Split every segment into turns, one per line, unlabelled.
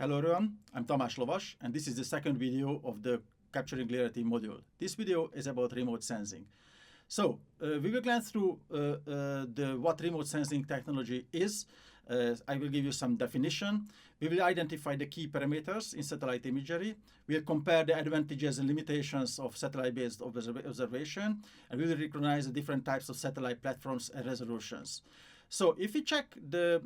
Hello everyone, I'm Tamás Lovas, and this is the second video of the Capturing Clarity module. This video is about remote sensing. So we will glance through what remote sensing technology is. I will give you some definition. We will identify the key parameters in satellite imagery. We'll compare the advantages and limitations of satellite-based observation, and we will recognize the different types of satellite platforms and resolutions. So if we check the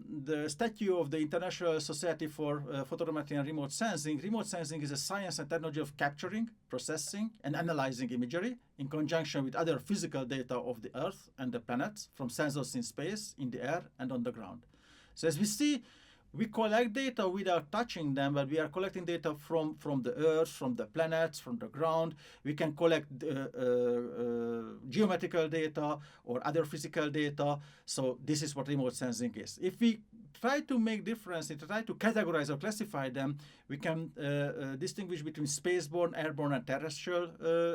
statute of the International Society for Photogrammetry and Remote Sensing is a science and technology of capturing, processing, and analyzing imagery in conjunction with other physical data of the Earth and the planets from sensors in space, in the air, and on the ground. So as we see, we collect data without touching them, but we are collecting data from the Earth, from the planets, from the ground. We can collect geometrical data or other physical data. So this is what remote sensing is. If we try to make difference, if we try to categorize or classify them, we can distinguish between spaceborne, airborne, and terrestrial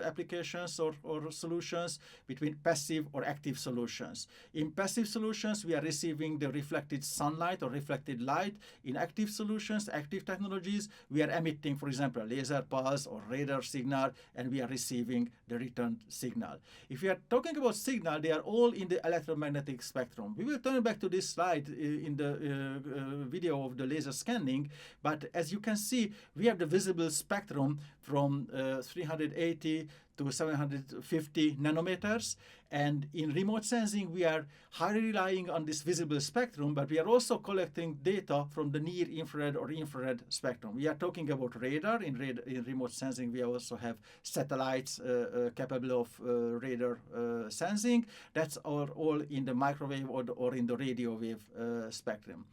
applications or solutions, between passive or active solutions. In passive solutions, we are receiving the reflected sunlight or reflected light. In active solutions, active technologies, we are emitting, for example, a laser pulse or radar signal, and we are receiving the return signal. If we are talking about signal, they are all in the electromagnetic spectrum. We will turn back to this slide in the video of the laser scanning, but as you can see, we have the visible spectrum from 380 to 750 nanometers. And in remote sensing, we are highly relying on this visible spectrum, but we are also collecting data from the near infrared or infrared spectrum. We are talking about radar. In remote sensing, we also have satellites capable of radar sensing. That's all in the microwave or in the radio wave spectrum.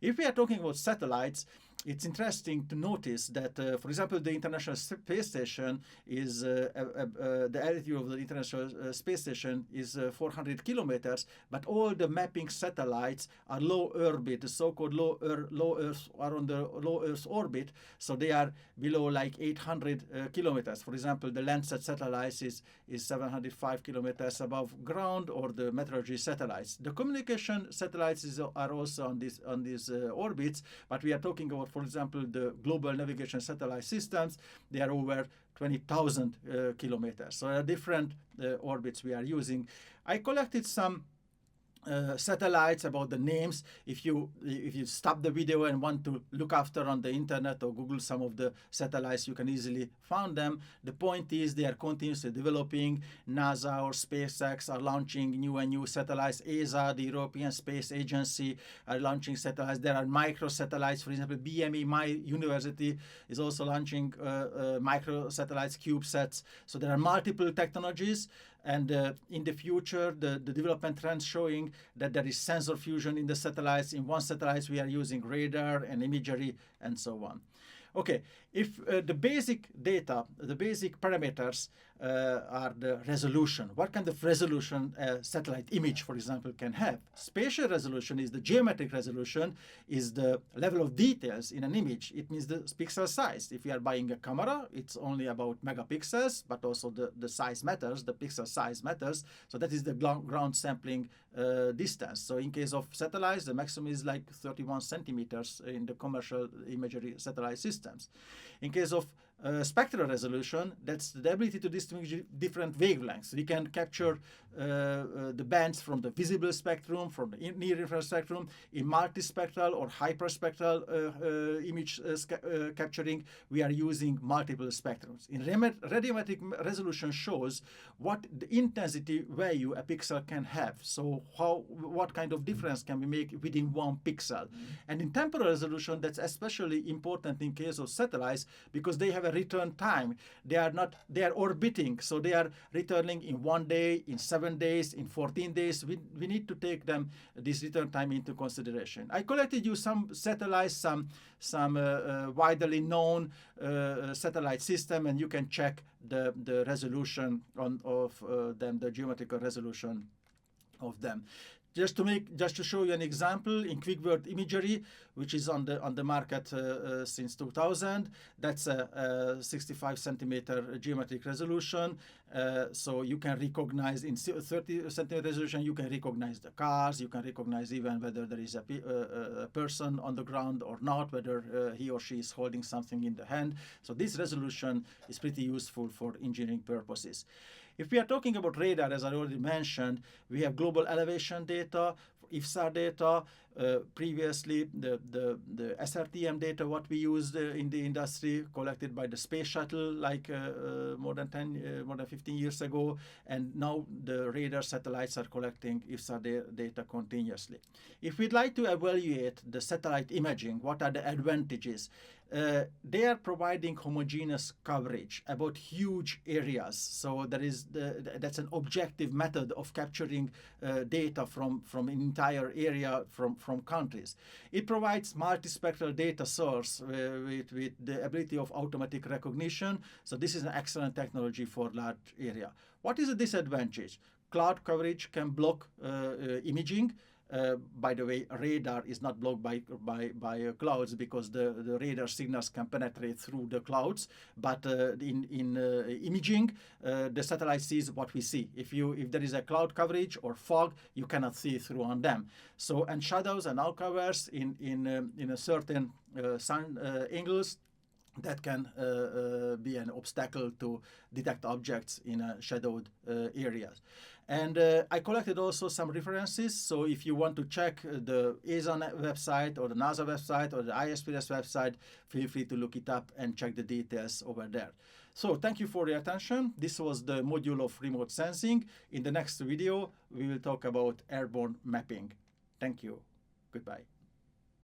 If we are talking about satellites, it's interesting to notice that, for example, the International Space Station is, the altitude of the International Space Station is 400 kilometers, but all the mapping satellites are low orbit, the so-called low Earth, are on the low Earth orbit, so they are below like 800 kilometers. For example, the Landsat satellites is 705 kilometers above ground, or the meteorology satellites. The communication satellites are also on these orbits, but we are talking about, for example, the global navigation satellite systems. They are over 20,000 kilometers. So there are different orbits we are using. I collected some satellites, about the names. If you stop the video and want to look after on the internet or Google some of the satellites, you can easily find them. The point is they are continuously developing. NASA or SpaceX are launching new and new satellites. ESA, the European Space Agency, are launching satellites. There are micro satellites. For example, BME, my university, is also launching micro satellites, CubeSats. So there are multiple technologies. And in the future, the development trends showing that there is sensor fusion in the satellites. In one satellite, we are using radar and imagery and so on. Okay, if the basic data, the basic parameters are the resolution. What kind of resolution a satellite image, for example, can have? Spatial resolution is the geometric resolution, is the level of details in an image. It means the pixel size. If you are buying a camera, it's only about megapixels, but also the size matters, the pixel size matters. So that is the ground sampling distance. So in case of satellites, the maximum is like 31 centimeters in the commercial imagery satellite systems. In case of spectral resolution, that's the ability to distinguish different wavelengths. We can capture the bands from the visible spectrum, from the near infrared spectrum, in multispectral or hyperspectral image capturing. We are using multiple spectrums. In radiometric resolution shows what the intensity value a pixel can have. So what kind of difference can we make within one pixel? And in temporal resolution, that's especially important in case of satellites, because they have a return time. They are orbiting, so they are returning in 1 day, in 7 days, in 14 days. We need to take this return time into consideration. I collected you some satellites, some widely known satellite system, and you can check the resolution of them, the geometrical resolution of them. Just to show you an example, in QuickWord Imagery, which is on the market since 2000, that's a 65 centimeter geometric resolution. So you can recognize in 30 centimeter resolution. You can recognize the cars. You can recognize even whether there is a person on the ground or not, whether he or she is holding something in the hand. So this resolution is pretty useful for engineering purposes. If we are talking about radar, as I already mentioned, we have global elevation data, IFSAR data, previously the SRTM data, what we used in the industry, collected by the space shuttle, like more than 15 years ago, and now the radar satellites are collecting IFSAR data continuously. If we'd like to evaluate the satellite imaging, what are the advantages? They are providing homogeneous coverage about huge areas. So that's an objective method of capturing data from an entire area from countries. It provides multispectral data source with the ability of automatic recognition. So this is an excellent technology for large area. What is the disadvantage? Cloud coverage can block imaging. By the way, radar is not blocked by clouds because the radar signals can penetrate through the clouds. But in imaging, the satellite sees what we see. If there is a cloud coverage or fog, you cannot see through on them. So, and shadows and out covers in a certain sun angles, that can be an obstacle to detect objects in shadowed areas. And I collected also some references. So if you want to check the ESA website or the NASA website or the ISPS website, feel free to look it up and check the details over there. So thank you for your attention. This was the module of remote sensing. In the next video, we will talk about airborne mapping. Thank you. Goodbye.